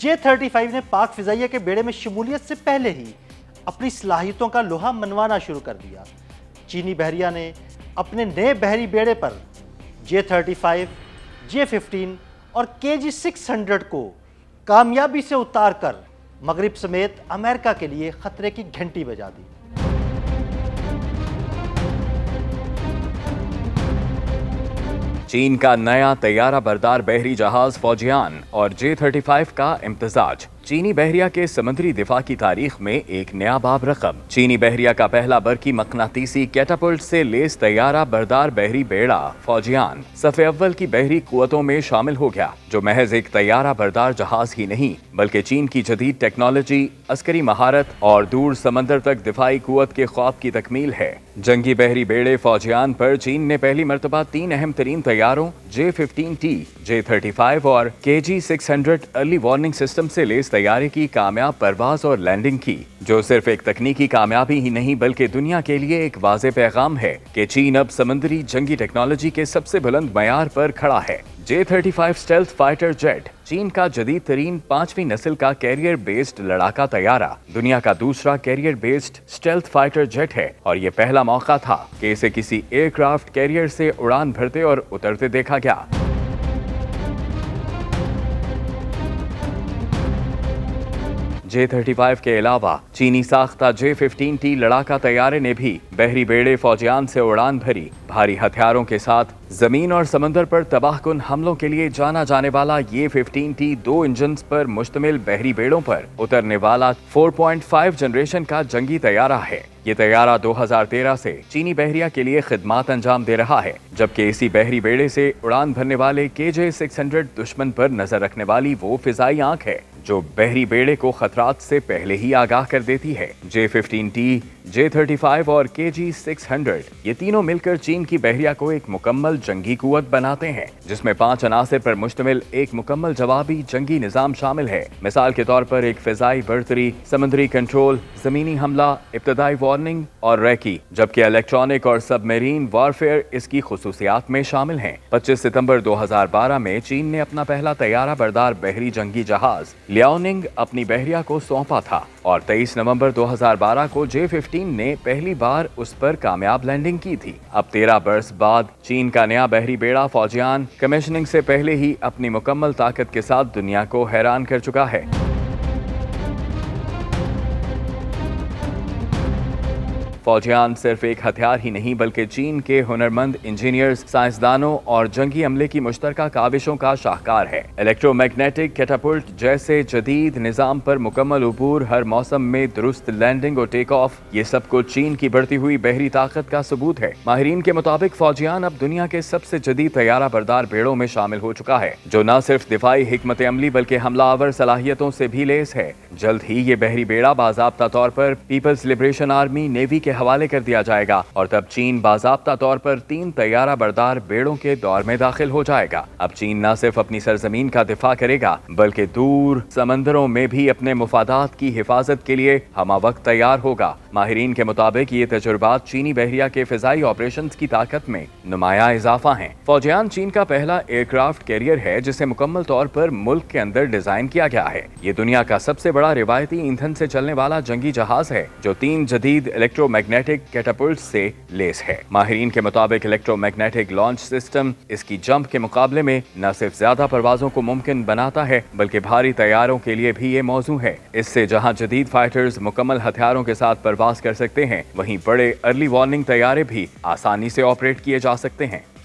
J-35 ने पाक फिजाइया के बेड़े में शमूलियत से पहले ही अपनी सलाहियतों का लोहा मनवाना शुरू कर दिया। चीनी बहरिया ने अपने नए बहरी बेड़े पर J-35, J-15 और KG-600 को कामयाबी से उतार कर मगरिब समेत अमेरिका के लिए खतरे की घंटी बजा दी। चीन का नया तैयारा बरदार बहरी जहाज फौजियान और J-35 का इम्तिजाज चीनी बहरिया के समुद्री दिफा की तारीख में एक नया बाब रकम। चीनी बहरिया का पहला बरकी मकनातीसी कैटापुल्ट से लेस तैयारा बरदार बहरी बेड़ा फौजियान सफ़े अव्वल की बहरी कुवतों में शामिल हो गया, जो महज एक तैयारा बरदार जहाज ही नहीं बल्कि चीन की जदीद टेक्नोलॉजी, अस्करी महारत और दूर समंदर तक दिफाई कुवत के ख्वाब की तकमील है। जंगी बहरी बेड़े फौजियान पर चीन ने पहली मरतबा 3 अहम तरीन तैयारों J-15T, J-35 और KG-600 अर्ली वार्निंग सिस्टम से लेस तैयारे की कामयाब परवाज और लैंडिंग की, जो सिर्फ एक तकनीकी कामयाबी ही नहीं बल्कि दुनिया के लिए एक वाज़े पैगाम है कि चीन अब समुद्री जंगी टेक्नोलॉजी के सबसे बुलंद मयार पर खड़ा है। J-35 स्टेल्थ फाइटर जेट चीन का जदीद तरीन 5वीं नस्ल का कैरियर बेस्ड लड़ाका तैयारा, दुनिया का दूसरा career based stealth fighter jet है और ये पहला मौका था कि इसे किसी एयरक्राफ्ट कैरियर से उड़ान भरते और उतरते देखा गया। J-35 के अलावा चीनी साख्ता J-15T लड़ाका तैयारे ने भी बहरी बेड़े फौजियान से उड़ान भरी। भारी हथियारों के साथ जमीन और समंदर पर तबाहकुन हमलों के लिए जाना जाने वाला ये 15T 2 इंजन पर मुश्तमिल बहरी बेड़ों पर उतरने वाला 4.5 जनरेशन का जंगी तैयारा है। ये तैयारा 2013 से चीनी बहरिया के लिए खिदमात अंजाम दे रहा है, जबकि इसी बहरी बेड़े से उड़ान भरने वाले KJ-600 दुश्मन पर नजर रखने वाली वो फिजाई आंख है जो बहरी बेड़े को खतरात से पहले ही आगाह कर देती है। J-15T, J-35 और KG-600 ये तीनों मिलकर चीन की बहरिया को एक मुकम्मल जंगी कुवत बनाते हैं, जिसमें 5 अनासर पर मुश्तमिल एक मुकम्मल जवाबी जंगी निजाम शामिल है। मिसाल के तौर पर एक फिजाई बर्तरी, समुद्री कंट्रोल, जमीनी हमला, इब्तदाई वार्निंग और रैकी, जबकि इलेक्ट्रॉनिक और सबमरीन वारफेयर इसकी खुसूसियात में शामिल हैं। 25 सितंबर 2012 में चीन ने अपना पहला तैयारा बरदार बहरी जंगी जहाज लियाओनिंग अपनी बहरिया को सौंपा था और 23 नवंबर 2012 को J-15 ने पहली बार उस पर कामयाब लैंडिंग की थी। अब 13 बरस बाद चीन का नया बहरी बेड़ा फौजियान कमीशनिंग से पहले ही अपनी मुकम्मल ताकत के साथ दुनिया को हैरान कर चुका है। फौजियान सिर्फ एक हथियार ही नहीं बल्कि चीन के हुनरमंद इंजीनियर्स, साइंसदानों और जंगी अमले की मुश्तरका काविशों का शाहकार है। इलेक्ट्रोमैग्नेटिक कैटापुल्ट जैसे जदीद निजाम पर मुकम्मल उबूर, हर मौसम में दुरुस्त लैंडिंग और टेक ऑफ, ये सब कुछ चीन की बढ़ती हुई बहरी ताकत का सबूत है। माहिरीन के मुताबिक फौजियान अब दुनिया के सबसे जदीद तैयारा बरदार बेड़ों में शामिल हो चुका है, जो न सिर्फ दिफाई हिकमत अमली बल्कि हमलावर सलाहियतों से भी लेस है। जल्द ही ये बहरी बेड़ा बाज़ाब्ता तौर पर पीपल्स लिबरेशन आर्मी नेवी के हवाले कर दिया जाएगा और तब चीन बाज़ाब्ता तौर पर 3 तैयारा बरदार बेड़ों के दौर में दाखिल हो जाएगा। अब चीन न सिर्फ अपनी सरजमीन का दिफा करेगा बल्कि दूर समंदरों में भी अपने मुफादात की हिफाजत के लिए हमा वक्त तैयार होगा। माहिरीन के मुताबिक ये तजुर्बात चीनी बहरिया के फिजाई ऑपरेशन की ताकत में नुमाया इजाफा है। फौजियान चीन का पहला एयरक्राफ्ट कैरियर है जिसे मुकम्मल तौर पर मुल्क के अंदर डिजाइन किया गया है। ये दुनिया का सबसे बड़ा रिवायती ईंधन से चलने वाला जंगी जहाज है जो 3 जदीद इलेक्ट्रोमैग्नेटिक कैटापुल्ट से लेस है। माहिरीन के मुताबिक इलेक्ट्रोमैग्नेटिक लॉन्च सिस्टम इसकी जंप के मुकाबले में न सिर्फ ज्यादा परवाजों को मुमकिन बनाता है बल्कि भारी तैयारों के लिए भी ये मौजू है। इससे जहां जदीद फाइटर्स मुकम्मल हथियारों के साथ परवाज कर सकते हैं, वहीं बड़े अर्ली वार्निंग तैयारे भी आसानी से ऑपरेट किए जा सकते हैं।